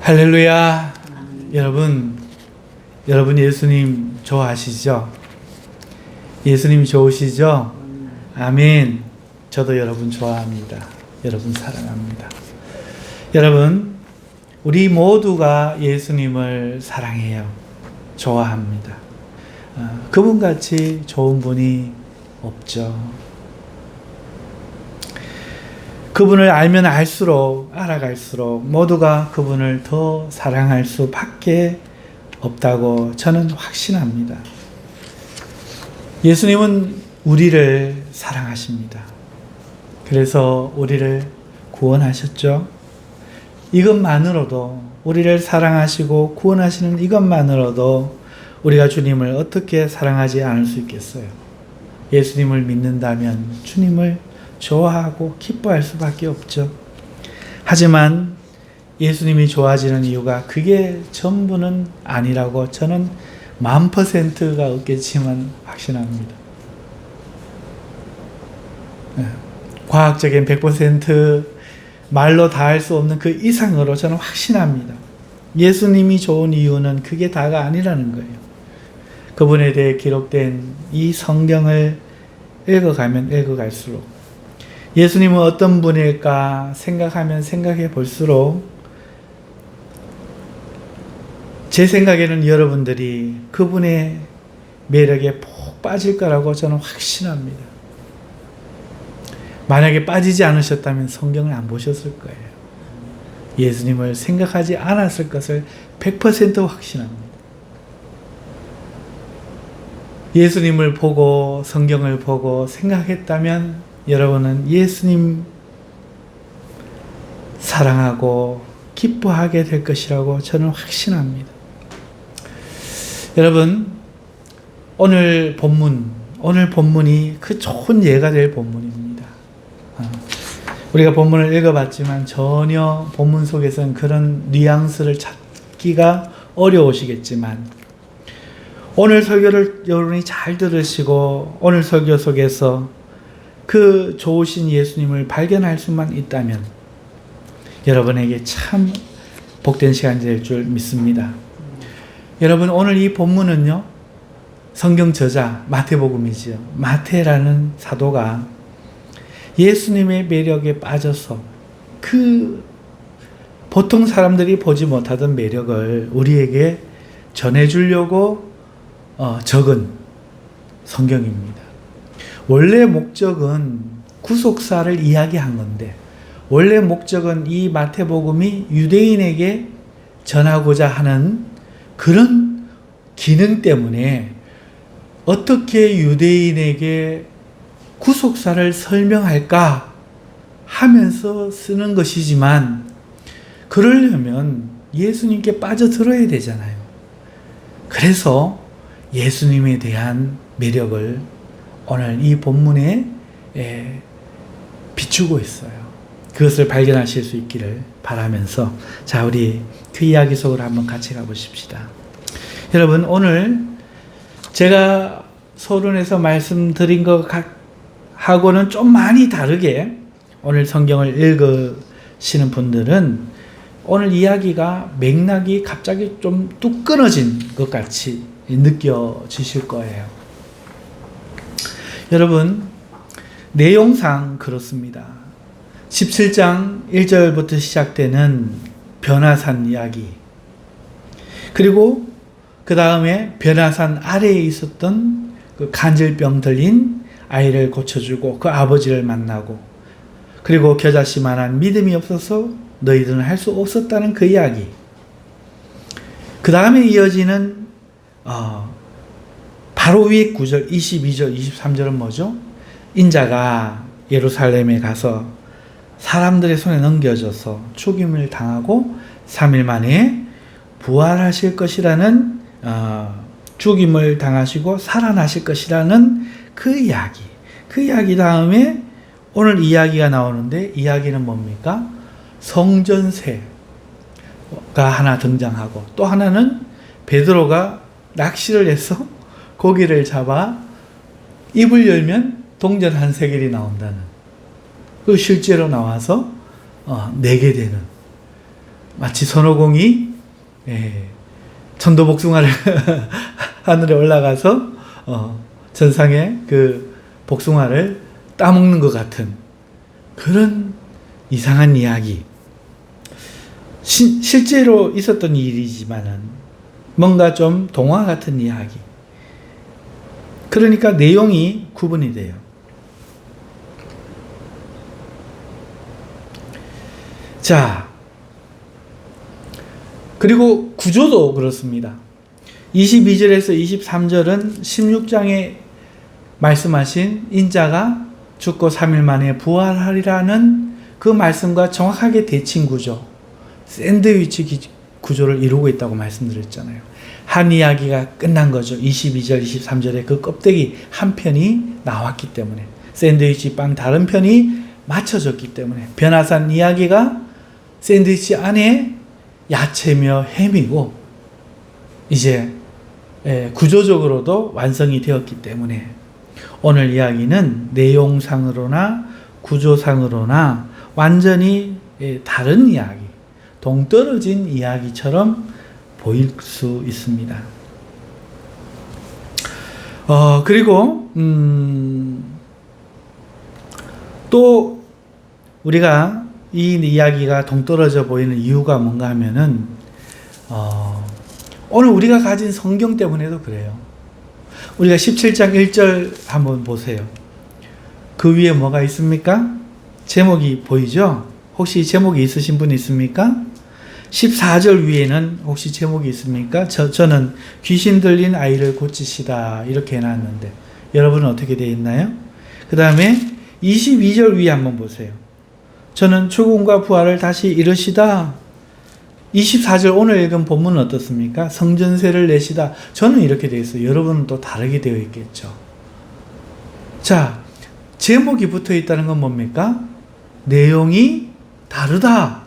할렐루야. 여러분 예수님 좋아하시죠? 예수님 좋으시죠? 아멘. 저도 여러분 좋아합니다. 여러분 사랑합니다. 여러분, 우리 모두가 예수님을 사랑해요. 좋아합니다. 그분같이 좋은 분이 없죠. 그분을 알면 알수록, 알아갈수록 모두가 그분을 더 사랑할 수밖에 없다고 저는 확신합니다. 예수님은 우리를 사랑하십니다. 그래서 우리를 구원하셨죠. 이것만으로도, 우리를 사랑하시고 구원하시는 이것만으로도 우리가 주님을 어떻게 사랑하지 않을 수 있겠어요? 예수님을 믿는다면 주님을 좋아하고 기뻐할 수밖에 없죠. 하지만 예수님이 좋아지는 이유가 그게 전부는 아니라고 저는 1000%가 없겠지만 확신합니다. 과학적인 100% 말로 다 할 수 없는 그 이상으로 저는 확신합니다. 예수님이 좋은 이유는 그게 다가 아니라는 거예요. 그분에 대해 기록된 이 성경을 읽어가면 읽어갈수록 예수님은 어떤 분일까 생각하면 생각해 볼수록 제 생각에는 여러분들이 그분의 매력에 푹 빠질 거라고 저는 확신합니다. 만약에 빠지지 않으셨다면 성경을 안 보셨을 거예요. 예수님을 생각하지 않았을 것을 100% 확신합니다. 예수님을 보고 성경을 보고 생각했다면 여러분은 예수님 사랑하고 기뻐하게 될 것이라고 저는 확신합니다. 여러분, 오늘 본문이 그 좋은 예가 될 본문입니다. 우리가 본문을 읽어봤지만 전혀 본문 속에서는 그런 뉘앙스를 찾기가 어려우시겠지만 오늘 설교를 여러분이 잘 들으시고 오늘 설교 속에서 그 좋으신 예수님을 발견할 수만 있다면 여러분에게 참 복된 시간이 될 줄 믿습니다. 여러분, 오늘 이 본문은요, 성경 저자 마태복음이지요. 마태라는 사도가 예수님의 매력에 빠져서 그 보통 사람들이 보지 못하던 매력을 우리에게 전해주려고 적은 성경입니다. 원래 목적은 구속사를 이야기한 건데 원래 목적은 이 마태복음이 유대인에게 전하고자 하는 그런 기능 때문에 어떻게 유대인에게 구속사를 설명할까 하면서 쓰는 것이지만 그러려면 예수님께 빠져들어야 되잖아요. 그래서 예수님에 대한 매력을 오늘 이 본문에 비추고 있어요. 그것을 발견하실 수 있기를 바라면서 자, 우리 그 이야기 속으로 한번 같이 가보십시다. 여러분, 오늘 제가 서론에서 말씀드린 것하고는 좀 많이 다르게 오늘 성경을 읽으시는 분들은 오늘 이야기가 맥락이 갑자기 좀 뚝 끊어진 것 같이 느껴지실 거예요. 여러분, 내용상 그렇습니다. 17장 1절부터 시작되는 변화산 이야기, 그리고 그 다음에 변화산 아래에 있었던 그 간질병 들린 아이를 고쳐주고 그 아버지를 만나고, 그리고 겨자씨만한 믿음이 없어서 너희들은 할 수 없었다는 그 이야기, 그 다음에 이어지는 바로 위에 9절, 22절, 23절은 뭐죠? 인자가 예루살렘에 가서 사람들의 손에 넘겨져서 죽임을 당하고 3일 만에 부활하실 것이라는, 죽임을 당하시고 살아나실 것이라는 그 이야기. 그 이야기 다음에 오늘 이야기가 나오는데 이야기는 뭡니까? 성전새가 하나 등장하고 또 하나는 베드로가 낚시를 해서 고기를 잡아 입을 열면 동전 한 세겔이 나온다는, 그 실제로 나와서 내게 되는 마치 손오공이 천도복숭아를 하늘에 올라가서 전상에 그 복숭아를 따먹는 것 같은 그런 이상한 이야기. 실제로 있었던 일이지만은 뭔가 좀 동화 같은 이야기. 그러니까 내용이 구분이 돼요. 자, 그리고 구조도 그렇습니다. 22절에서 23절은 16장에 말씀하신 인자가 죽고 3일 만에 부활하리라는 그 말씀과 정확하게 대칭 구조, 샌드위치 구조를 이루고 있다고 말씀드렸잖아요. 한 이야기가 끝난 거죠. 22절, 23절에 그 껍데기 한 편이 나왔기 때문에, 샌드위치 빵 다른 편이 맞춰졌기 때문에, 변화산 이야기가 샌드위치 안에 야채며 햄이고 이제 구조적으로도 완성이 되었기 때문에 오늘 이야기는 내용상으로나 구조상으로나 완전히 다른 이야기, 동떨어진 이야기처럼 보일 수 있습니다. 그리고 또 우리가 이 이야기가 동떨어져 보이는 이유가 뭔가 하면은 오늘 우리가 가진 성경 때문에도 그래요. 우리가 17장 1절 한번 보세요. 그 위에 뭐가 있습니까? 제목이 보이죠? 혹시 제목이 있으신 분 있습니까? 14절 위에는 혹시 제목이 있습니까? 저는 귀신 들린 아이를 고치시다 이렇게 해놨는데 여러분은 어떻게 되어 있나요? 그 다음에 22절 위에 한번 보세요. 저는 죽음과 부활을 다시 이루시다. 24절 오늘 읽은 본문은 어떻습니까? 성전세를 내시다. 저는 이렇게 되어 있어요. 여러분은 또 다르게 되어 있겠죠. 자, 제목이 붙어 있다는 건 뭡니까? 내용이 다르다.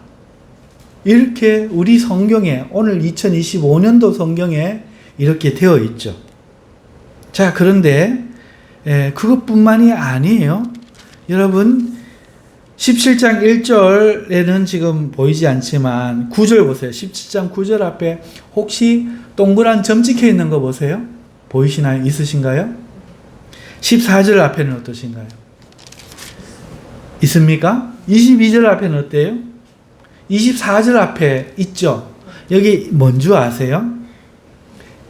이렇게 우리 성경에, 오늘 2025년도 성경에 이렇게 되어 있죠. 자, 그런데 그것뿐만이 아니에요. 여러분 17장 1절에는 지금 보이지 않지만 9절 보세요. 17장 9절 앞에 혹시 동그란 점 찍혀 있는 거 보세요. 보이시나요? 있으신가요? 14절 앞에는 어떠신가요? 있습니까? 22절 앞에는 어때요? 24절 앞에 있죠? 여기 뭔 줄 아세요?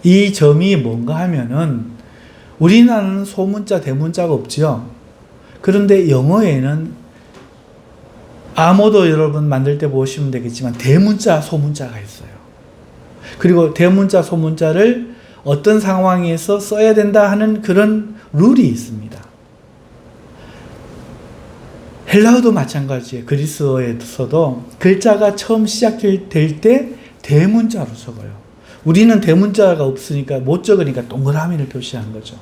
이 점이 뭔가 하면은 우리나라는 소문자, 대문자가 없죠? 그런데 영어에는 암호도 여러분 만들 때 보시면 되겠지만 대문자, 소문자가 있어요. 그리고 대문자, 소문자를 어떤 상황에서 써야 된다 하는 그런 룰이 있습니다. 헬라어도 마찬가지예요. 그리스어에서도 글자가 처음 시작될 때 대문자로 적어요. 우리는 대문자가 없으니까 못 적으니까 동그라미를 표시한 거죠.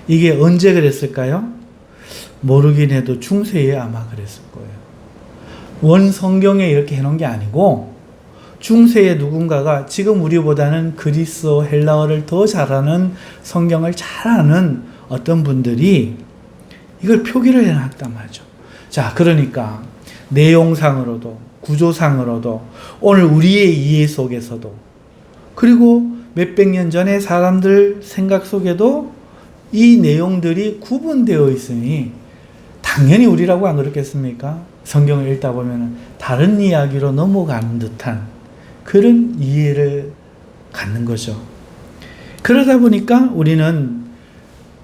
이게 언제 그랬을까요? 모르긴 해도 중세에 아마 그랬을 거예요. 원 성경에 이렇게 해놓은 게 아니고 중세에 누군가가 지금 우리보다는 그리스어, 헬라어를 더 잘하는, 성경을 잘 아는 어떤 분들이 이걸 표기를 해놨단 말이죠. 자, 그러니까 내용상으로도 구조상으로도 오늘 우리의 이해 속에서도 그리고 몇백 년 전의 사람들 생각 속에도 이 내용들이 구분되어 있으니 당연히 우리라고 안 그렇겠습니까? 성경을 읽다 보면 다른 이야기로 넘어가는 듯한 그런 이해를 갖는 거죠. 그러다 보니까 우리는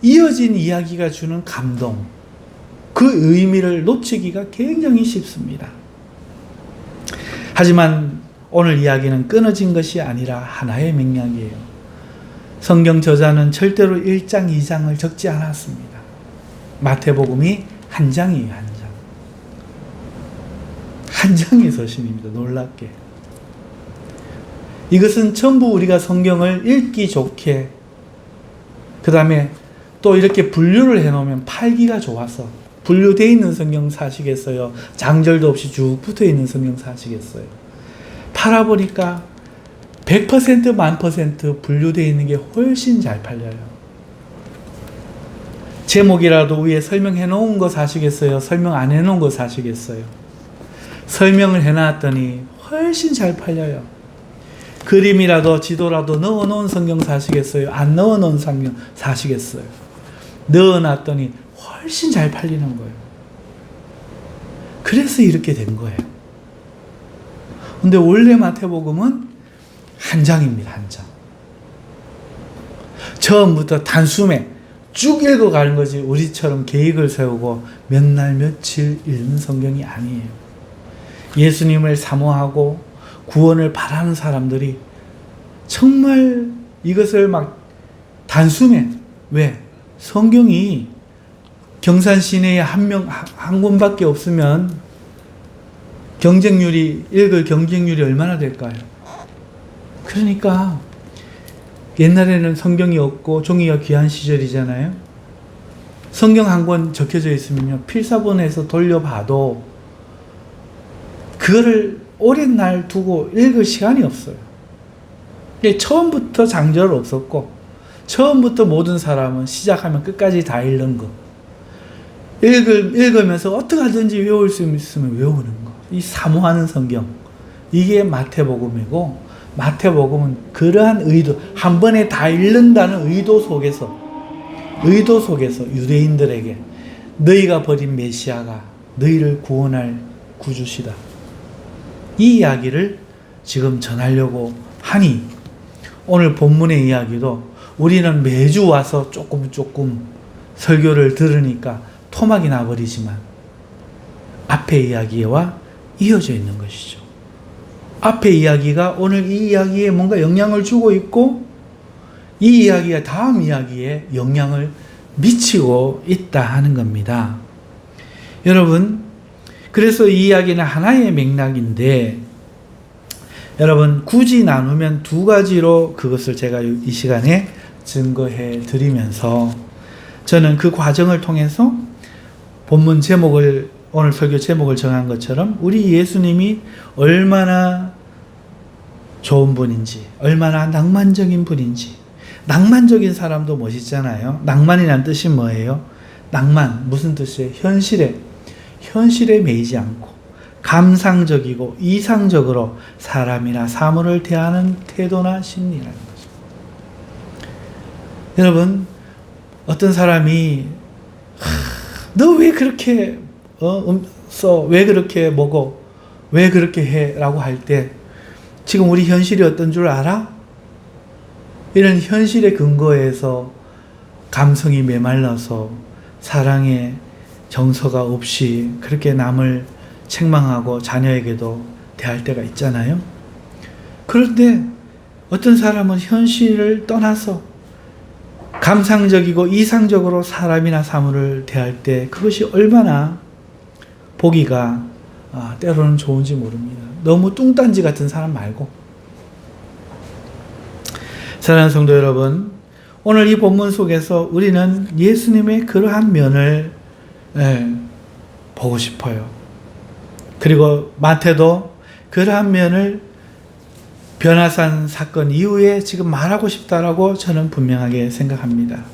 이어진 이야기가 주는 감동, 그 의미를 놓치기가 굉장히 쉽습니다. 하지만 오늘 이야기는 끊어진 것이 아니라 하나의 맥락이에요. 성경 저자는 절대로 1장, 2장을 적지 않았습니다. 마태복음이 한 장이에요, 한 장. 한 장의 서신입니다, 놀랍게. 이것은 전부 우리가 성경을 읽기 좋게, 그 다음에 또 이렇게 분류를 해놓으면 팔기가 좋아서 분류되어 있는 성경 사시겠어요? 장절도 없이 쭉 붙어있는 성경 사시겠어요? 팔아보니까 100% 1000% 분류되어 있는 게 훨씬 잘 팔려요. 제목이라도 위에 설명해 놓은 거 사시겠어요? 설명 안 해 놓은 거 사시겠어요? 설명을 해 놨더니 훨씬 잘 팔려요. 그림이라도 지도라도 넣어놓은 성경 사시겠어요? 안 넣어놓은 성경 사시겠어요? 넣어놨더니 훨씬 잘 팔리는 거예요. 그래서 이렇게 된 거예요. 근데 원래 마태복음은 한 장입니다. 한 장. 처음부터 단숨에 쭉 읽어가는 거지 우리처럼 계획을 세우고 몇 날 며칠 읽는 성경이 아니에요. 예수님을 사모하고 구원을 바라는 사람들이 정말 이것을 막 단숨에, 왜? 성경이 경산 시내에 한 권밖에 없으면 읽을 경쟁률이 얼마나 될까요? 그러니까 옛날에는 성경이 없고 종이가 귀한 시절이잖아요. 성경 한 권 적혀져 있으면요, 필사본에서 돌려봐도 그거를 오랜 날 두고 읽을 시간이 없어요. 처음부터 장절 없었고, 처음부터 모든 사람은 시작하면 끝까지 다 읽는 거. 읽으면서 어떻게 하든지 외울 수 있으면 외우는 거. 이 사모하는 성경. 이게 마태복음이고, 마태복음은 그러한 의도, 한 번에 다 읽는다는 의도 속에서 유대인들에게 너희가 버린 메시아가 너희를 구원할 구주시다. 이 이야기를 지금 전하려고 하니, 오늘 본문의 이야기도 우리는 매주 와서 조금 설교를 들으니까 토막이 나버리지만 앞의 이야기와 이어져 있는 것이죠. 앞의 이야기가 오늘 이 이야기에 뭔가 영향을 주고 있고, 이 이야기가 다음 이야기에 영향을 미치고 있다 하는 겁니다. 여러분, 그래서 이 이야기는 하나의 맥락인데, 여러분, 굳이 나누면 두 가지로 그것을 제가 이 시간에 증거해 드리면서, 저는 그 과정을 통해서 본문 제목을, 오늘 설교 제목을 정한 것처럼 우리 예수님이 얼마나 좋은 분인지, 얼마나 낭만적인 분인지. 낭만적인 사람도 멋있잖아요. 낭만이란 뜻이 뭐예요? 낭만, 무슨 뜻이에요? 현실에 매이지 않고 감상적이고 이상적으로 사람이나 사물을 대하는 태도나 심리라는 거죠. 여러분, 어떤 사람이 너 왜 그렇게 써? 왜 그렇게 먹어? 왜 그렇게 해? 라고 할 때 지금 우리 현실이 어떤 줄 알아? 이런 현실의 근거에서 감성이 메말라서 사랑의 정서가 없이 그렇게 남을 책망하고 자녀에게도 대할 때가 있잖아요. 그런데 어떤 사람은 현실을 떠나서 감상적이고 이상적으로 사람이나 사물을 대할 때 그것이 얼마나 보기가 때로는 좋은지 모릅니다. 너무 뚱딴지 같은 사람 말고. 사랑하는 성도 여러분, 오늘 이 본문 속에서 우리는 예수님의 그러한 면을 보고 싶어요. 그리고 마태도 그러한 면을 변화산 사건 이후에 지금 말하고 싶다라고 저는 분명하게 생각합니다.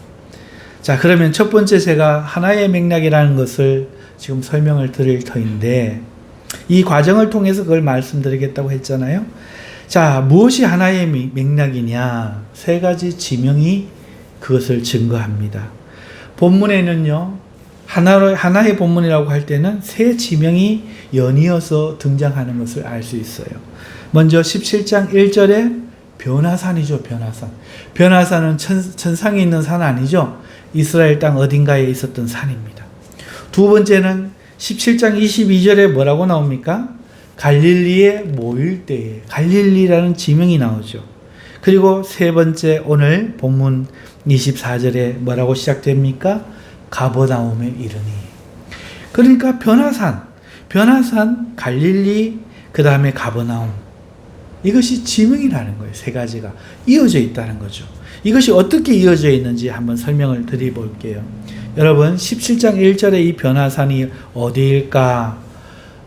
자, 그러면 첫 번째 제가 하나의 맥락이라는 것을 지금 설명을 드릴 터인데, 이 과정을 통해서 그걸 말씀드리겠다고 했잖아요. 자, 무엇이 하나의 맥락이냐? 세 가지 지명이 그것을 증거합니다. 본문에는요, 하나의 본문이라고 할 때는 세 지명이 연이어서 등장하는 것을 알 수 있어요. 먼저 17장 1절에 변화산이죠. 변화산은 천상에 있는 산 아니죠. 이스라엘 땅 어딘가에 있었던 산입니다. 두 번째는 17장 22절에 뭐라고 나옵니까? 갈릴리에 모일 때에, 갈릴리라는 지명이 나오죠. 그리고 세 번째, 오늘 본문 24절에 뭐라고 시작됩니까? 가버나움에 이르니. 그러니까 변화산, 갈릴리, 그 다음에 가버나움. 이것이 지명이라는 거예요. 세 가지가 이어져 있다는 거죠. 이것이 어떻게 이어져 있는지 한번 설명을 드려볼게요. 여러분, 17장 1절에 이 변화산이 어디일까?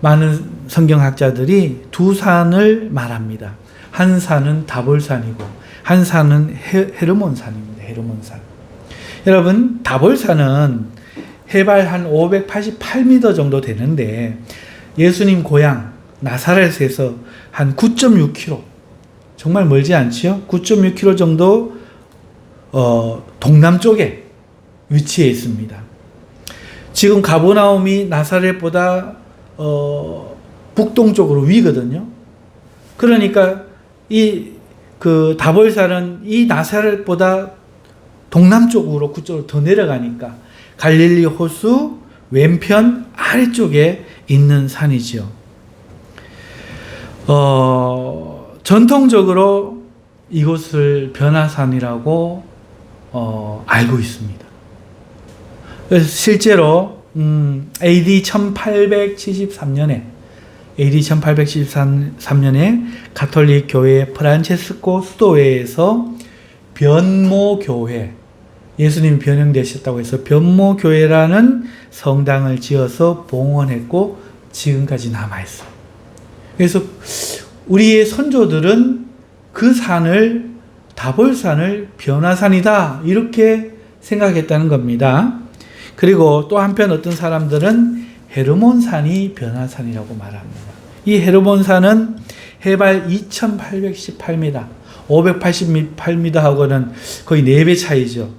많은 성경학자들이 두 산을 말합니다. 한 산은 다볼산이고 한 산은 헤르몬산입니다. 헤르몬산. 여러분, 다볼산은 해발 한 588m 정도 되는데 예수님 고향 나사렛에서 한 9.6km, 정말 멀지 않지요? 9.6km 정도 동남쪽에 위치해 있습니다. 지금 가버나움이 나사렛보다 북동쪽으로 위거든요. 그러니까 그 다볼산은 이 나사렛보다 동남쪽으로 그쪽으로 더 내려가니까 갈릴리 호수 왼편 아래쪽에 있는 산이지요. 전통적으로 이곳을 변화산이라고 알고 있습니다. 그래서 실제로 AD 1873년에 가톨릭 교회 프란체스코 수도회에서 변모교회, 예수님이 변형되셨다고 해서 변모교회라는 성당을 지어서 봉헌했고 지금까지 남아있어요. 그래서 우리의 선조들은 그 산을, 다볼산을 변화산이다 이렇게 생각했다는 겁니다. 그리고 또 한편 어떤 사람들은 헤르몬산이 변화산이라고 말합니다. 이 헤르몬산은 해발 2818m, 588m하고는 거의 4배 차이죠.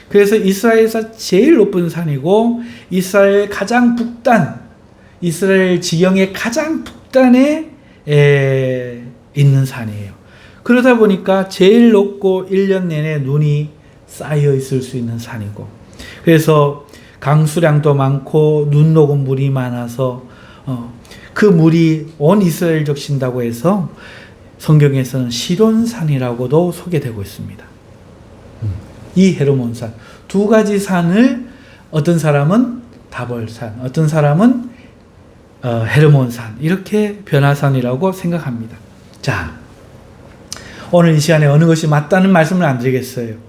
그래서 이스라엘에서 제일 높은 산이고 이스라엘 가장 북단, 이스라엘 지경의 가장 북단에 있는 산이에요. 그러다 보니까 제일 높고 1년 내내 눈이 쌓여 있을 수 있는 산이고, 그래서 강수량도 많고 눈 녹은 물이 많아서 그 물이 온 이스라엘 적신다고 해서 성경에서는 시론산이라고도 소개되고 있습니다. 이 헤르몬산 두 가지 산을 어떤 사람은 다볼산, 어떤 사람은 헤르몬산 이렇게 변화산이라고 생각합니다. 자, 오늘 이 시간에 어느 것이 맞다는 말씀을 안 드리겠어요.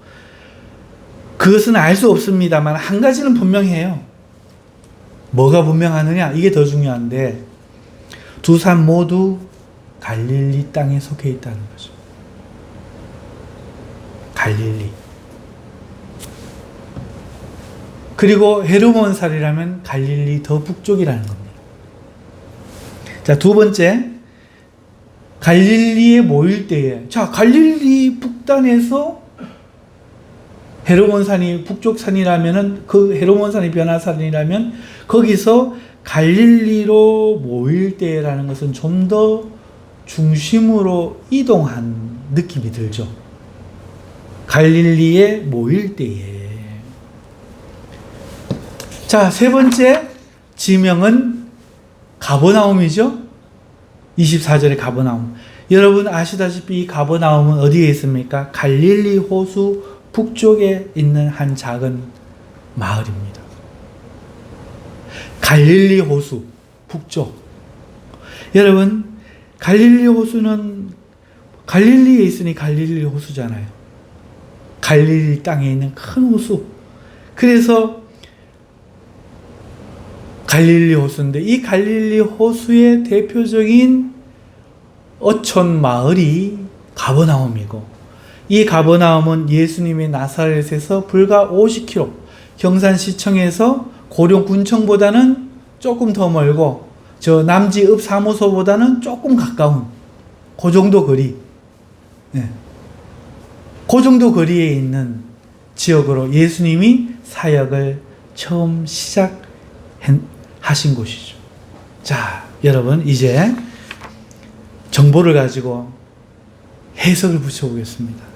그것은 알 수 없습니다만 한 가지는 분명해요. 뭐가 분명하느냐? 이게 더 중요한데 두 산 모두 갈릴리 땅에 속해 있다는 거죠. 갈릴리. 그리고 헤르몬산이라면 갈릴리 더 북쪽이라는 겁니다. 자, 두 번째, 갈릴리에 모일 때에, 자, 갈릴리 북단에서 헤르몬산이 북쪽 산이라면은, 그 헤르몬산이 변화산이라면 거기서 갈릴리로 모일 때라는 것은 좀 더 중심으로 이동한 느낌이 들죠. 갈릴리에 모일 때에. 자, 세 번째 지명은 가버나움이죠. 24절의 가버나움. 여러분 아시다시피 이 가버나움은 어디에 있습니까? 갈릴리 호수 북쪽에 있는 한 작은 마을입니다. 갈릴리 호수 북쪽. 여러분, 갈릴리 호수는 갈릴리에 있으니 갈릴리 호수잖아요. 갈릴리 땅에 있는 큰 호수. 그래서 갈릴리 호수인데 이 갈릴리 호수의 대표적인 어촌 마을이 가버나움이고, 이 가버나움은 예수님의 나사렛에서 불과 50km, 경산시청에서 고령군청보다는 조금 더 멀고 저 남지읍 사무소보다는 조금 가까운 그 정도 거리, 그 정도 거리에 있는 지역으로 예수님이 사역을 처음 시작하신 곳이죠. 자, 여러분 이제 정보를 가지고 해석을 붙여보겠습니다.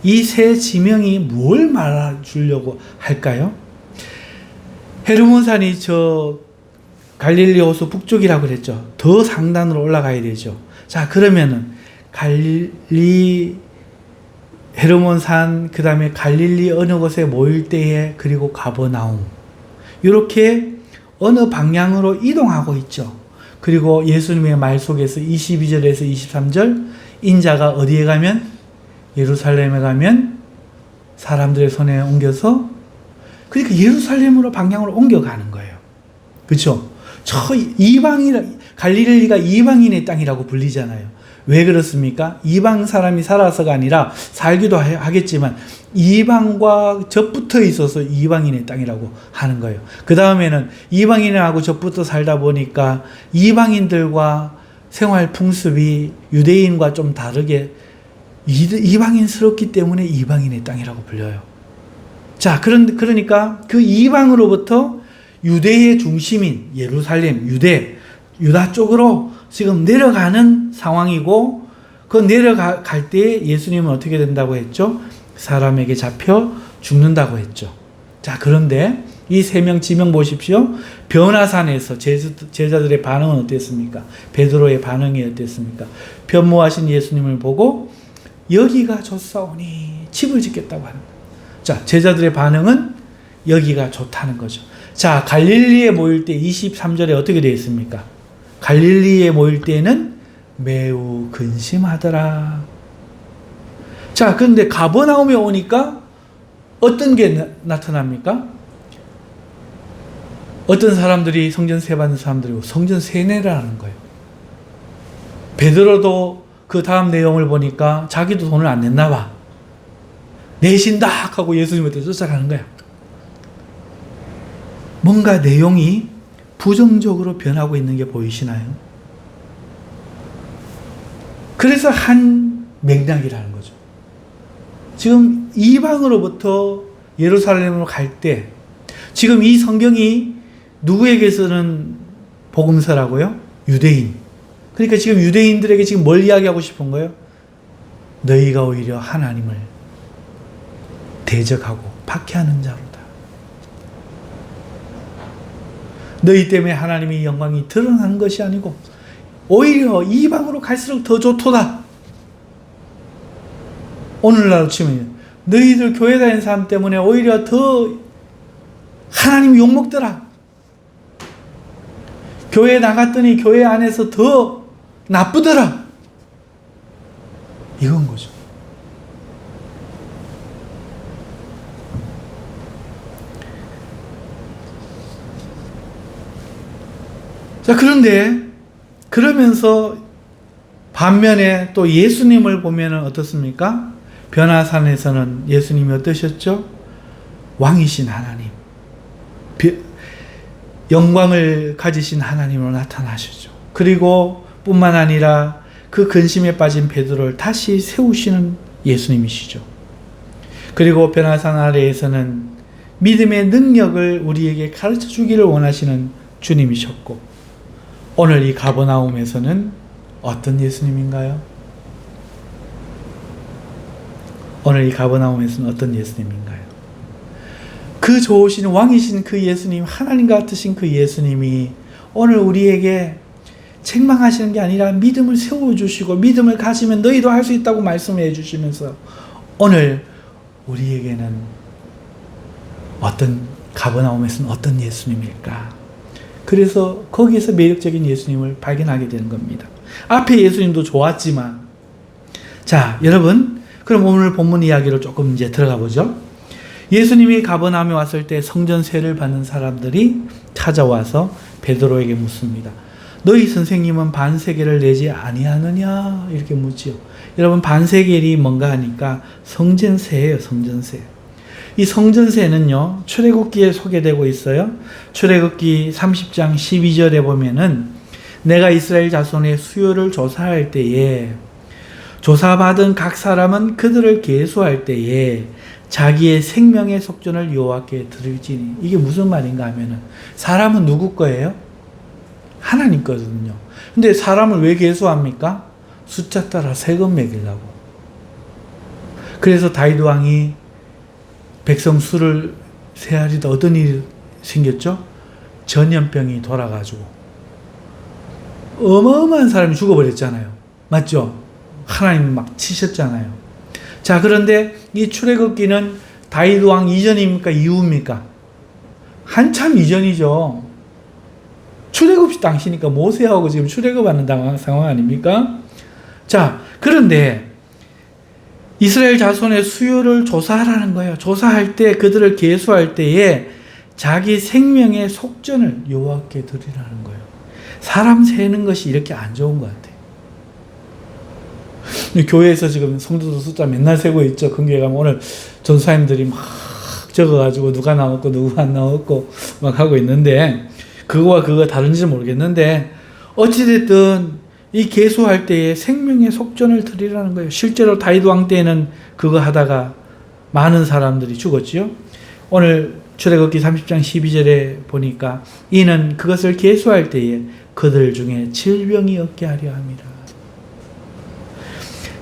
이 세 지명이 뭘 말해주려고 할까요? 헤르몬산이 저 갈릴리 호수 북쪽이라고 그랬죠. 더 상단으로 올라가야 되죠. 자, 그러면은 갈릴리, 헤르몬산, 그 다음에 갈릴리 어느 곳에 모일 때에, 그리고 가버나움, 이렇게 어느 방향으로 이동하고 있죠. 그리고 예수님의 말 속에서 22절에서 23절, 인자가 어디에 가면, 예루살렘에 가면 사람들의 손에 옮겨서, 그러니까 예루살렘으로 방향으로 옮겨가는 거예요. 그렇죠? 저 이방인, 갈릴리가 이방인의 땅이라고 불리잖아요. 왜 그렇습니까? 이방 사람이 살아서가 아니라 살기도 하겠지만 이방과 접붙어 있어서 이방인의 땅이라고 하는 거예요. 그 다음에는 이방인하고 접붙어 살다 보니까 이방인들과 생활 풍습이 유대인과 좀 다르게 이방인스럽기 때문에 이방인의 땅이라고 불려요. 자, 그러니까 그 이방으로부터 유대의 중심인 예루살렘, 유다 쪽으로 지금 내려가는 상황이고, 그 내려갈 때 예수님은 어떻게 된다고 했죠? 사람에게 잡혀 죽는다고 했죠. 자, 그런데 이 세 명 지명 보십시오. 변화산에서 제자들의 반응은 어땠습니까? 베드로의 반응이 어땠습니까? 변모하신 예수님을 보고 여기가 좋사오니 집을 짓겠다고 하는 거예요. 자, 제자들의 반응은 여기가 좋다는 거죠. 자, 갈릴리에 모일 때 23절에 어떻게 되어 있습니까? 갈릴리에 모일 때는 매우 근심하더라. 자, 그런데 가버나움에 오니까 어떤 게 나타납니까? 어떤 사람들이 성전세 받는 사람들이고 성전세내라는 거예요. 베드로도 그 다음 내용을 보니까 자기도 돈을 안 냈나 봐. 내신다 하고 예수님한테 쫓아가는 거야. 뭔가 내용이 부정적으로 변하고 있는 게 보이시나요? 그래서 한 맥락이라는 거죠. 지금 이방으로부터 예루살렘으로 갈 때, 지금 이 성경이 누구에게서는 복음서라고요? 유대인. 그러니까 지금 유대인들에게 지금 뭘 이야기하고 싶은 거예요? 너희가 오히려 하나님을 대적하고 박해하는 자로다. 너희 때문에 하나님의 영광이 드러나는 것이 아니고 오히려 이방으로 갈수록 더 좋도다. 오늘날로 치면 너희들 교회 다니는 사람 때문에 오히려 더 하나님 욕먹더라. 교회 나갔더니 교회 안에서 더 나쁘더라. 이건 거죠. 자, 그런데 그러면서 반면에 또 예수님을 보면 어떻습니까? 변화산에서는 예수님이 어떠셨죠? 왕이신 하나님, 영광을 가지신 하나님으로 나타나셨죠. 그리고 뿐만 아니라 그 근심에 빠진 베드로를 다시 세우시는 예수님이시죠. 그리고 변화산 아래에서는 믿음의 능력을 우리에게 가르쳐 주기를 원하시는 주님이셨고, 오늘 이 가버나움에서는 어떤 예수님인가요? 오늘 이 가버나움에서는 어떤 예수님인가요? 그 좋으신 왕이신 그 예수님, 하나님 같으신 그 예수님이 오늘 우리에게 책망하시는 게 아니라 믿음을 세워주시고 믿음을 가지면 너희도 할 수 있다고 말씀해 주시면서 오늘 우리에게는 가버나움에서는 어떤 예수님일까? 그래서 거기에서 매력적인 예수님을 발견하게 되는 겁니다. 앞에 예수님도 좋았지만, 자, 여러분, 그럼 오늘 본문 이야기로 조금 이제 들어가 보죠. 예수님이 가버나움에 왔을 때 성전세를 받는 사람들이 찾아와서 베드로에게 묻습니다. 너희 선생님은 반세겔을 내지 아니하느냐? 이렇게 묻지요. 여러분, 반세겔이 뭔가 하니까 성전세예요, 성전세. 이 성전세는요, 출애굽기에 소개되고 있어요. 출애굽기 30장 12절에 보면은 내가 이스라엘 자손의 수요를 조사할 때에 조사받은 각 사람은 그들을 계수할 때에 자기의 생명의 속전을 여호와께 드릴지니. 이게 무슨 말인가 하면은 사람은 누구 거예요? 하나님 거거든요. 근데 사람을 왜 계수합니까? 숫자 따라 세금 매기려고. 그래서 다윗 왕이 백성 수를 세하리다 어떤 일이 생겼죠? 전염병이 돌아가지고 어마어마한 사람이 죽어버렸잖아요. 맞죠? 하나님 막 치셨잖아요. 자, 그런데 이 출애굽기는 다윗 왕 이전입니까? 이후입니까? 한참 이전이죠. 출애굽 당시니까 모세하고 지금 출애굽하는 상황 아닙니까? 자, 그런데 이스라엘 자손의 수요를 조사하라는 거예요. 조사할 때 그들을 계수할 때에 자기 생명의 속전을 여호와께 드리라는 거예요. 사람 세는 것이 이렇게 안 좋은 것 같아요. 교회에서 지금 성도들 숫자 맨날 세고 있죠. 근교에 가면 오늘 전사님들이 막 적어가지고 누가 나왔고 누가 안 나왔고 막 하고 있는데, 그거와 그거 다른지 모르겠는데 어찌됐든 이 계수할 때에 생명의 속전을 드리라는 거예요. 실제로 다윗 왕 때에는 그거 하다가 많은 사람들이 죽었지요. 오늘 출애굽기 30장 12절에 보니까 이는 그것을 계수할 때에 그들 중에 질병이 없게 하려 합니다.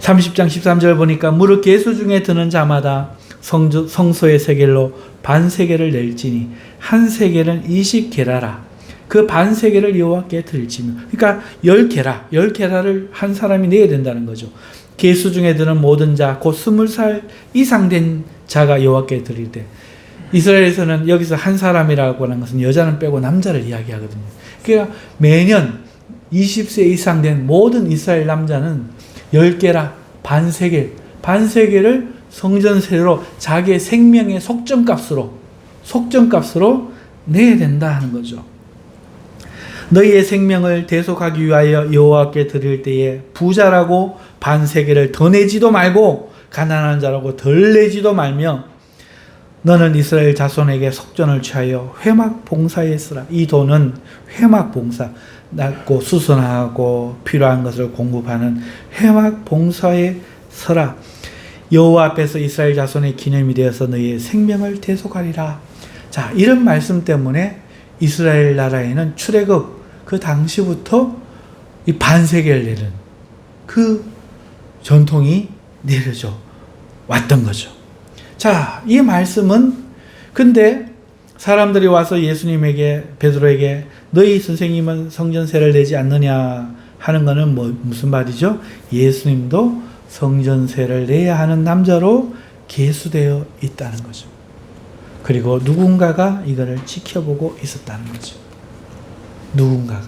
30장 13절 보니까 무릇 계수 중에 드는 자마다 성소의 세겔로 반 세겔을 낼지니 한 세겔은 20게라라. 그 반 세겔을 여호와께 드릴지며. 그러니까 10게라를 한 사람이 내야 된다는 거죠. 계수 중에 드는 모든 자, 곧 20살 이상 된 자가 여호와께 드릴 때, 이스라엘에서는 여기서 한 사람이라고 하는 것은 여자는 빼고 남자를 이야기하거든요. 그러니까 매년 20세 이상 된 모든 이스라엘 남자는 10게라, 반 세겔을 성전세로 자기의 생명의 속전값으로 내야 된다 하는 거죠. 너희의 생명을 대속하기 위하여 여호와께 드릴 때에 부자라고 반 세겔을 더 내지도 말고 가난한 자라고 덜 내지도 말며 너는 이스라엘 자손에게 속전을 취하여 회막 봉사에 쓰라. 이 돈은 회막 봉사, 낫고 수선하고 필요한 것을 공급하는 회막 봉사에 서라. 여호와 앞에서 이스라엘 자손의 기념이 되어서 너희의 생명을 대속하리라. 자, 이런 말씀 때문에 이스라엘 나라에는 출애굽 그 당시부터 이 반세겔 내는 그 전통이 내려져 왔던 거죠. 자, 이 말씀은 근데 사람들이 와서 예수님에게, 베드로에게 너희 선생님은 성전세를 내지 않느냐 하는 것은 무슨 말이죠? 예수님도 성전세를 내야 하는 남자로 계수되어 있다는 거죠. 그리고 누군가가 이거를 지켜보고 있었다는 거죠. 누군가가.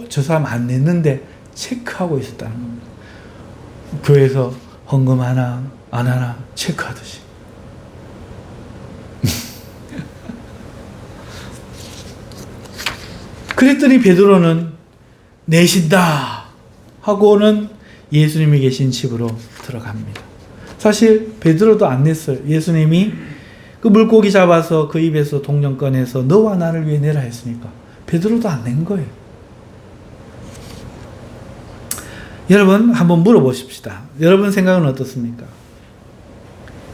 저 사람 안 냈는데 체크하고 있었다는 겁니다. 교회에서 헌금 하나, 안 하나 체크하듯이. 그랬더니 베드로는 내신다 하고는 예수님이 계신 집으로 들어갑니다. 사실 베드로도 안 냈어요. 예수님이 그 물고기 잡아서 그 입에서 동전 꺼내서 너와 나를 위해 내라 했으니까 베드로도 안 낸 거예요. 여러분 한번 물어보십시다. 여러분 생각은 어떻습니까?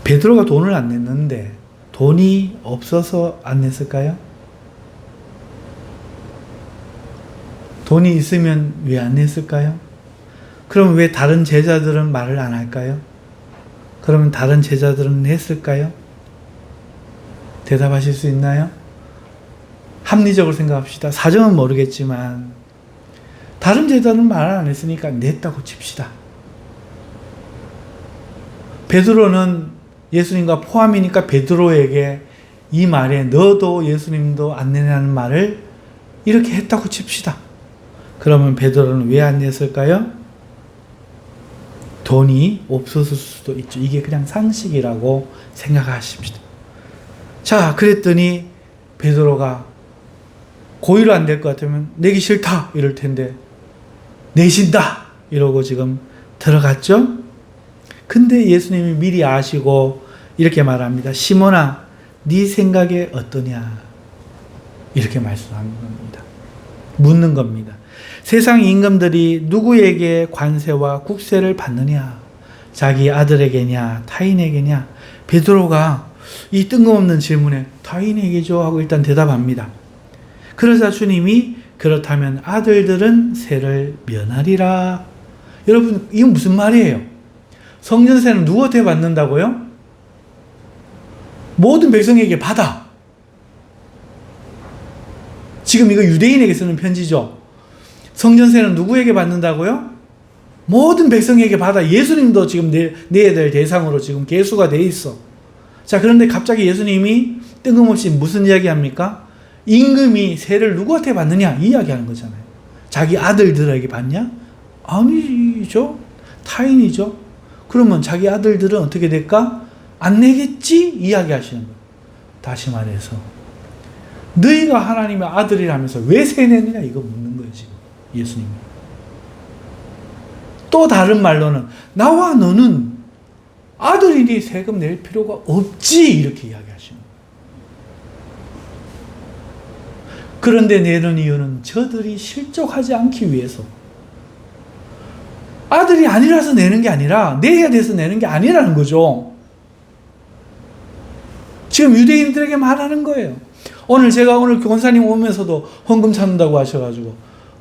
베드로가 돈을 안 냈는데 돈이 없어서 안 냈을까요? 돈이 있으면 왜 안 냈을까요? 그럼 왜 다른 제자들은 말을 안 할까요? 그러면 다른 제자들은 냈을까요? 대답하실 수 있나요? 합리적으로 생각합시다. 사정은 모르겠지만 다른 제자는 말을 안 했으니까 냈다고 칩시다. 베드로는 예수님과 포함이니까 베드로에게 이 말에 너도 예수님도 안 내라는 말을 이렇게 했다고 칩시다. 그러면 베드로는 왜 안 냈을까요? 돈이 없었을 수도 있죠. 이게 그냥 상식이라고 생각하십시다. 자, 그랬더니 베드로가 고의로 안 될 것 같으면 내기 싫다 이럴 텐데 내신다 이러고 지금 들어갔죠. 근데 예수님이 미리 아시고 이렇게 말합니다. 시몬아, 네 생각에 어떠냐? 이렇게 말씀하는 겁니다. 묻는 겁니다. 세상 임금들이 누구에게 관세와 국세를 받느냐? 자기 아들에게냐? 타인에게냐? 베드로가 이 뜬금없는 질문에 타인에게죠 하고 일단 대답합니다. 그러자 주님이 그렇다면 아들들은 세를 면하리라. 여러분, 이건 무슨 말이에요? 성전세는 누구한테 받는다고요? 모든 백성에게 받아. 지금 이거 유대인에게 쓰는 편지죠. 성전세는 누구에게 받는다고요? 모든 백성에게 받아. 예수님도 지금 내야 될 대상으로 지금 계수가 돼 있어. 자, 그런데 갑자기 예수님이 뜬금없이 무슨 이야기 합니까? 임금이 세를 누구한테 받느냐? 이 이야기 하는 거잖아요. 자기 아들들에게 받냐? 아니죠. 타인이죠. 그러면 자기 아들들은 어떻게 될까? 안 내겠지? 이야기 하시는 거예요. 다시 말해서 너희가 하나님의 아들이라면서 왜 세 내느냐? 이거 묻는 거예요, 지금 예수님이. 또 다른 말로는 나와 너는 아들이니 세금 낼 필요가 없지 이렇게 이야기하시는 거예요. 그런데 내는 이유는 저들이 실족하지 않기 위해서. 아들이 아니라서 내는 게 아니라 내야 돼서 내는 게 아니라는 거죠. 지금 유대인들에게 말하는 거예요. 제가 오늘 권사님 오면서도 헌금 찾는다고 하셔가지고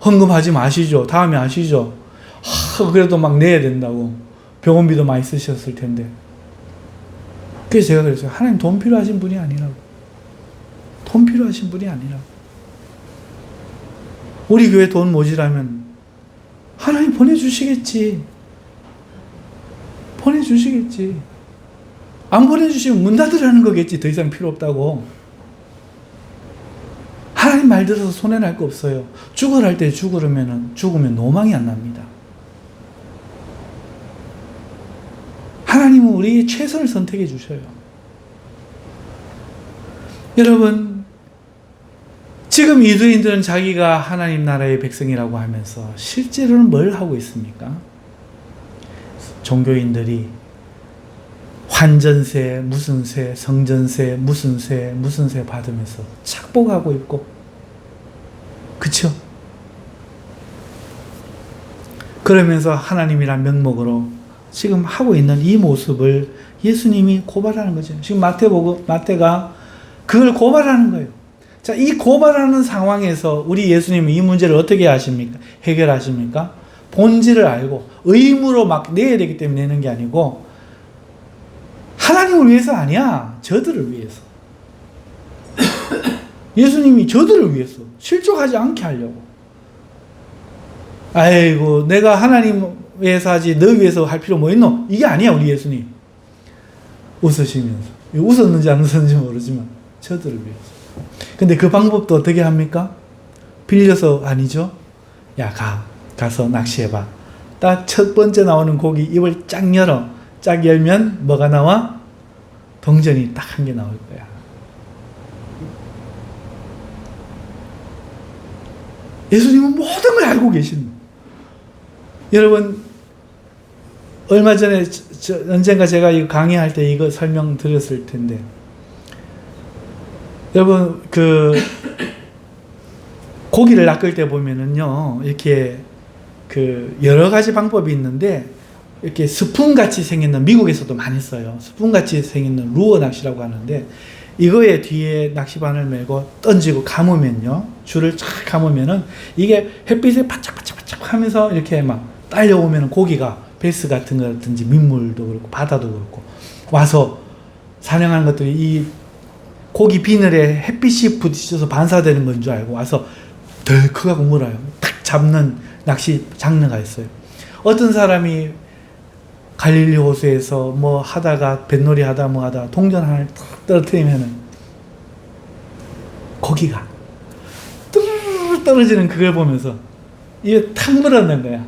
헌금하지 마시죠. 다음에 하시죠. 그래도 막 내야 된다고. 병원비도 많이 쓰셨을 텐데. 그래서 제가 그랬어요. 하나님 돈 필요하신 분이 아니라고. 돈 필요하신 분이 아니라고. 우리 교회 돈 모자라면 하나님 보내주시겠지. 보내주시겠지. 안 보내주시면 문 닫으라는 거겠지. 더 이상 필요 없다고. 하나님 말 들어서 손해날 거 없어요. 죽으랄 때 죽으면 노망이 안 납니다. 하나님은 우리의 최선을 선택해 주셔요. 여러분, 지금 유대인들은 자기가 하나님 나라의 백성이라고 하면서 실제로는 뭘 하고 있습니까? 종교인들이 환전세, 무슨 세, 성전세, 무슨 세 받으면서 착복하고 있고, 그쵸? 그러면서 하나님이란 명목으로 지금 하고 있는 이 모습을 예수님이 고발하는 거죠. 지금 마태가 그걸 고발하는 거예요. 자, 이 고발하는 상황에서 우리 예수님은 이 문제를 어떻게 하십니까? 해결하십니까? 본질을 알고 의무로 막 내야 되기 때문에 내는 게 아니고 하나님을 위해서 아니야. 저들을 위해서. 예수님이 저들을 위해서 실족하지 않게 하려고. 아이고 내가 하나님 위해서 하지 너 위해서 할 필요 뭐 있노? 이게 아니야 우리 예수님. 웃으시면서. 웃었는지 안 웃었는지 모르지만 저들을 위해서. 근데 그 방법도 어떻게 합니까? 빌려서 아니죠. 야 가서 낚시해봐. 딱 첫 번째 나오는 고기 입을 쫙 열어. 쫙 열면 뭐가 나와? 동전이 딱 한 개 나올 거야. 예수님은 모든 걸 알고 계신 거예요. 여러분 얼마 전에 언젠가 제가 이거 강의할 때 이거 설명드렸을 텐데 여러분 고기를 낚을 때 보면은요 이렇게 여러 가지 방법이 있는데 이렇게 스푼같이 생긴 미국에서도 많이 써요. 스푼같이 생긴 루어 낚시라고 하는데 이거에 뒤에 낚시바늘 메고 던지고 감으면요 줄을 쫙 감으면은 이게 햇빛에 바짝바짝 하면서 이렇게 막 딸려오면 고기가 베스 같은 거라든지 민물도 그렇고 바다도 그렇고 와서 사냥하는 것들이 이 고기 비늘에 햇빛이 부딪혀서 반사되는 건 줄 알고 와서 덜컥하고 물어요. 탁 잡는 낚시 장르가 있어요. 어떤 사람이 갈릴리 호수에서 뭐 하다가 뱃놀이 하다 뭐 하다가 동전 하나를 탁 떨어뜨리면은 고기가 뚜르르 떨어지는 그걸 보면서 이게 탁 물어낸 거야.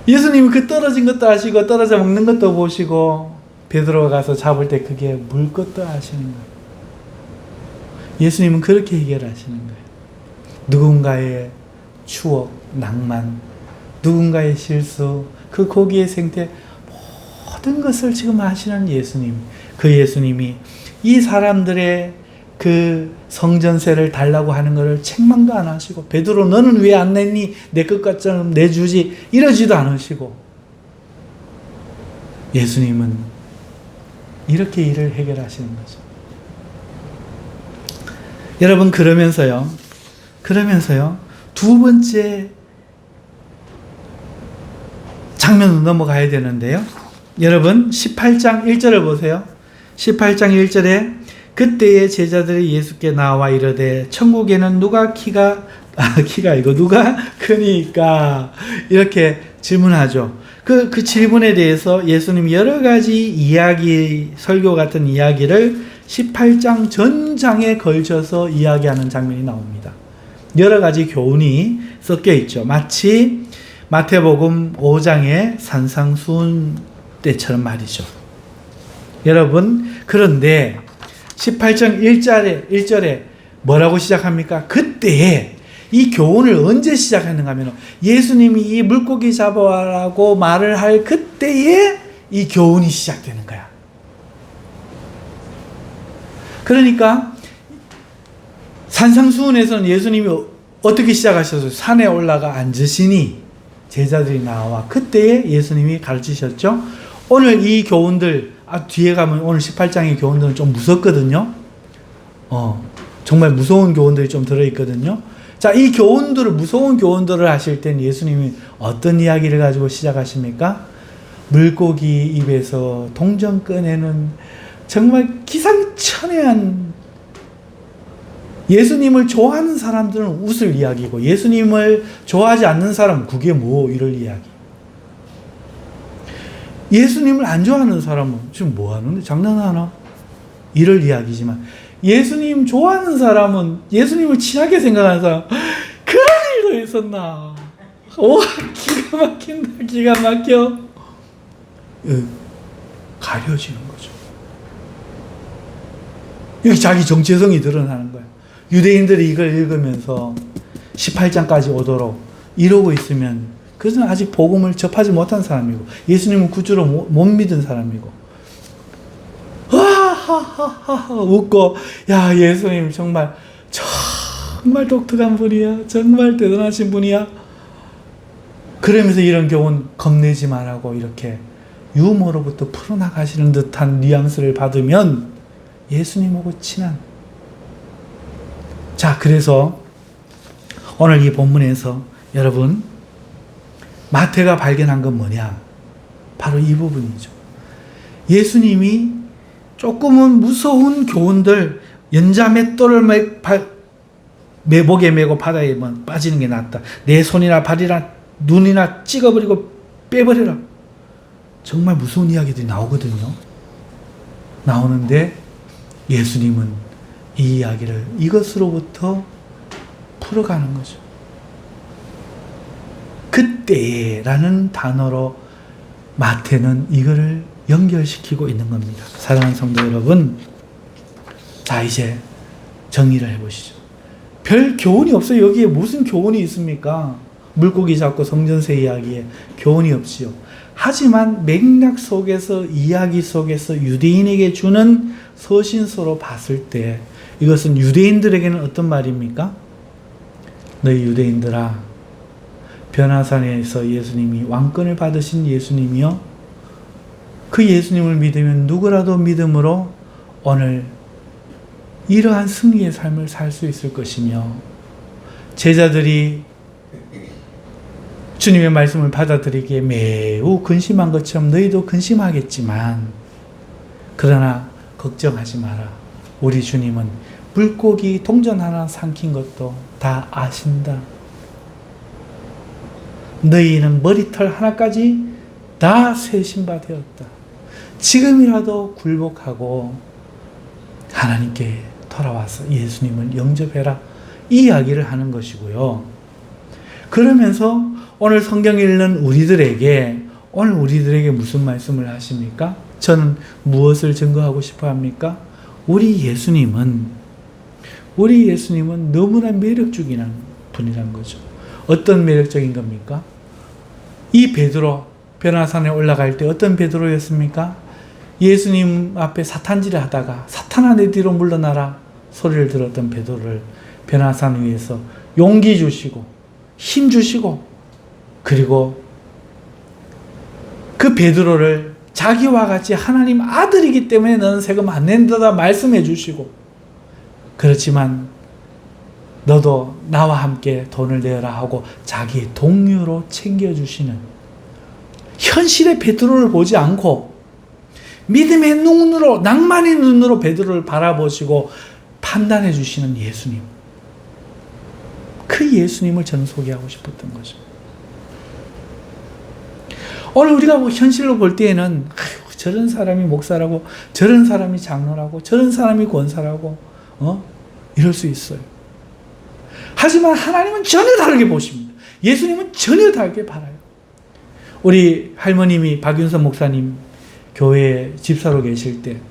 예수님은 그 떨어진 것도 아시고 떨어져 먹는 것도 보시고 베드로가 가서 잡을 때 그게 물 것도 아시는 거예요. 예수님은 그렇게 해결하시는 거예요. 누군가의 추억, 낭만, 누군가의 실수, 그 고기의 생태 모든 것을 지금 하시는 예수님. 그 예수님이 이 사람들의 그 성전세를 달라고 하는 것을 책망도 안 하시고 베드로 너는 왜 안 냈니? 내 것처럼 내주지 이러지도 않으시고 예수님은 이렇게 일을 해결하시는 거죠. 여러분 그러면서요 두 번째 장면으로 넘어가야 되는데요. 여러분 18장 1절을 보세요. 18장 1절에 그때의 제자들이 예수께 나와 이르되 천국에는 누가 키가 누가 크니까 이렇게 질문하죠. 그 질문에 대해서 예수님이 여러 가지 이야기, 설교 같은 이야기를 18장 전장에 걸쳐서 이야기하는 장면이 나옵니다. 여러 가지 교훈이 섞여 있죠. 마치 마태복음 5장의 산상수훈 때처럼 말이죠. 여러분, 그런데 18장 1절에 뭐라고 시작합니까? 그때에 이 교훈을 언제 시작했는가 하면 예수님이 이 물고기 잡아라고 말을 할 그때에 이 교훈이 시작되는 거야. 그러니까 산상수훈에서는 예수님이 어떻게 시작하셨어요? 산에 올라가 앉으시니 제자들이 나와 그때에 예수님이 가르치셨죠. 오늘 이 교훈들 뒤에 가면 오늘 18장의 교훈들은 좀 무섭거든요. 정말 무서운 교훈들이 좀 들어있거든요. 자, 이 교훈들을 무서운 교훈들을 하실 땐 예수님이 어떤 이야기를 가지고 시작하십니까? 물고기 입에서 동전 꺼내는 정말 기상천외한 예수님을 좋아하는 사람들은 웃을 이야기고 예수님을 좋아하지 않는 사람은 그게 뭐 이럴 이야기. 예수님을 안 좋아하는 사람은 지금 뭐 하는데 장난하나? 이럴 이야기지만 예수님 좋아하는 사람은 예수님을 친하게 생각하는 사람 그런 일도 있었나? 오, 기가 막힌다. 기가 막혀. 가려지는 거죠. 여기 자기 정체성이 드러나는 거예요. 유대인들이 이걸 읽으면서 18장까지 오도록 이러고 있으면 그것은 아직 복음을 접하지 못한 사람이고 예수님은 구주로 못 믿은 사람이고 하하하하 웃고 야 예수님 정말 독특한 분이야. 정말 대단하신 분이야. 그러면서 이런 교훈 겁내지 말라고 이렇게 유머로부터 풀어나가시는 듯한 뉘앙스를 받으면 예수님하고 친한. 자, 그래서 오늘 이 본문에서 여러분 마태가 발견한 건 뭐냐? 바로 이 부분이죠. 예수님이 조금은 무서운 교훈들, 연자 맷돌을 목에 메고 바다에 빠지는 게 낫다. 내 손이나 발이나 눈이나 찍어버리고 빼버려라. 정말 무서운 이야기들이 나오거든요. 나오는데 예수님은 이 이야기를 이것으로부터 풀어가는 거죠. 그때라는 단어로 마태는 이거를 연결시키고 있는 겁니다. 사랑하는 성도 여러분, 자 이제 정리를 해보시죠. 별 교훈이 없어요. 여기에 무슨 교훈이 있습니까? 물고기 잡고 성전세 이야기에 교훈이 없지요. 하지만 맥락 속에서 이야기 속에서 유대인에게 주는 서신서로 봤을 때 이것은 유대인들에게는 어떤 말입니까? 너희 유대인들아, 변화산에서 예수님이 왕권을 받으신 예수님이요, 그 예수님을 믿으면 누구라도 믿음으로 오늘 이러한 승리의 삶을 살 수 있을 것이며, 제자들이 주님의 말씀을 받아들이기에 매우 근심한 것처럼 너희도 근심하겠지만, 그러나 걱정하지 마라. 우리 주님은 물고기 동전 하나 삼킨 것도 다 아신다. 너희는 머리털 하나까지 다 세신 바 되었다. 지금이라도 굴복하고 하나님께 돌아와서 예수님을 영접해라. 이 이야기를 하는 것이고요. 그러면서 오늘 성경 읽는 오늘 우리들에게 무슨 말씀을 하십니까? 저는 무엇을 증거하고 싶어 합니까? 우리 예수님은 너무나 매력적인 분이란 거죠. 어떤 매력적인 겁니까? 이 베드로, 변화산에 올라갈 때 어떤 베드로였습니까? 예수님 앞에 사탄질을 하다가 사탄아 내 뒤로 물러나라 소리를 들었던 베드로를 변화산 위에서 용기 주시고 힘 주시고, 그리고 그 베드로를 자기와 같이 하나님 아들이기 때문에 너는 세금 안 낸다 말씀해 주시고, 그렇지만 너도 나와 함께 돈을 내어라 하고 자기 동료로 챙겨주시는, 현실의 베드로를 보지 않고 믿음의 눈으로, 낭만의 눈으로 베드로를 바라보시고 판단해 주시는 예수님, 그 예수님을 저는 소개하고 싶었던 거죠. 오늘 우리가 현실로 볼 때에는 저런 사람이 목사라고, 저런 사람이 장로라고, 저런 사람이 권사라고 이럴 수 있어요. 하지만 하나님은 전혀 다르게 보십니다. 예수님은 전혀 다르게 바라요. 우리 할머님이 박윤선 목사님 교회에 집사로 계실 때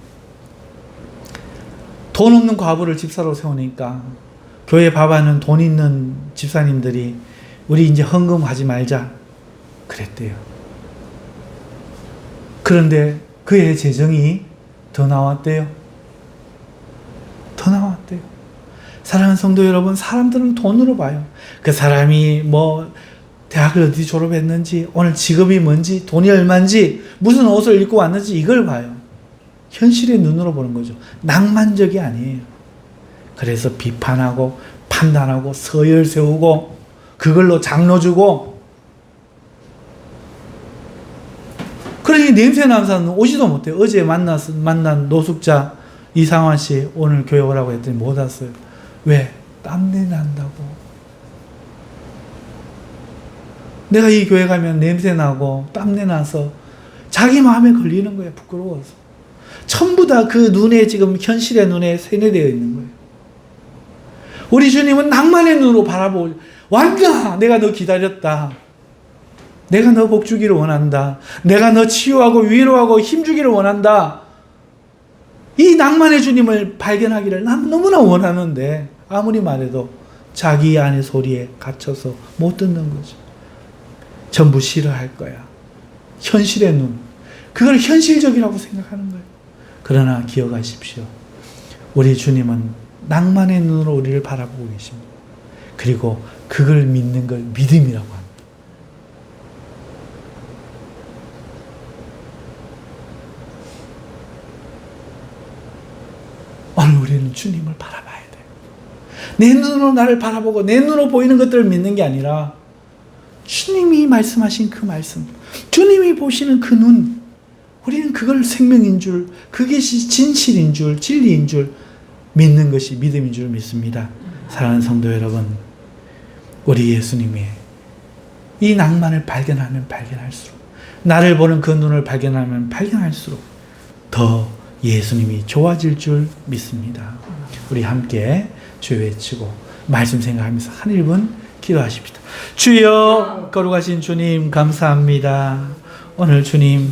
돈 없는 과부를 집사로 세우니까 교회 밥하는 돈 있는 집사님들이 우리 이제 헌금하지 말자 그랬대요. 그런데 그의 재정이 더 나왔대요. 더 나왔대요. 사랑하는 성도 여러분, 사람들은 돈으로 봐요. 그 사람이 뭐 대학을 어디 졸업했는지, 오늘 직업이 뭔지, 돈이 얼마인지, 무슨 옷을 입고 왔는지 이걸 봐요. 현실의 눈으로 보는 거죠. 낭만적이 아니에요. 그래서 비판하고 판단하고 서열 세우고 그걸로 장로 주고, 그러니 냄새 나는 사람은 오지도 못해요. 어제 만난 노숙자 이상환 씨 오늘 교회 오라고 했더니 못 왔어요. 왜? 땀내 난다고. 내가 이 교회 가면 냄새 나고 땀내 나서 자기 마음에 걸리는 거예요. 부끄러워서. 전부 다 그 눈에 지금 현실의 눈에 세뇌되어 있는 거예요. 우리 주님은 낭만의 눈으로 바라보고, 왔나? 내가 너 기다렸다. 내가 너 복주기를 원한다. 내가 너 치유하고 위로하고 힘주기를 원한다. 이 낭만의 주님을 발견하기를 난 너무나 원하는데 아무리 말해도 자기 안의 소리에 갇혀서 못 듣는 거죠. 전부 싫어할 거야. 현실의 눈. 그걸 현실적이라고 생각하는 거예요. 그러나 기억하십시오. 우리 주님은 낭만의 눈으로 우리를 바라보고 계십니다. 그리고 그걸 믿는 걸 믿음이라고 합니다. 오늘 우리는 주님을 바라봐야 돼요. 내 눈으로 나를 바라보고 내 눈으로 보이는 것들을 믿는 게 아니라 주님이 말씀하신 그 말씀, 주님이 보시는 그 눈, 우리는 그걸 생명인 줄, 그것이 진실인 줄, 진리인 줄 믿는 것이 믿음인 줄 믿습니다. 사랑하는 성도 여러분, 우리 예수님의 이 낭만을 발견하면 발견할수록, 나를 보는 그 눈을 발견하면 발견할수록 더 예수님이 좋아질 줄 믿습니다. 우리 함께 주 외치고 말씀 생각하면서 한 1분 기도하십시다. 주여, 거룩하신 주님 감사합니다. 오늘 주님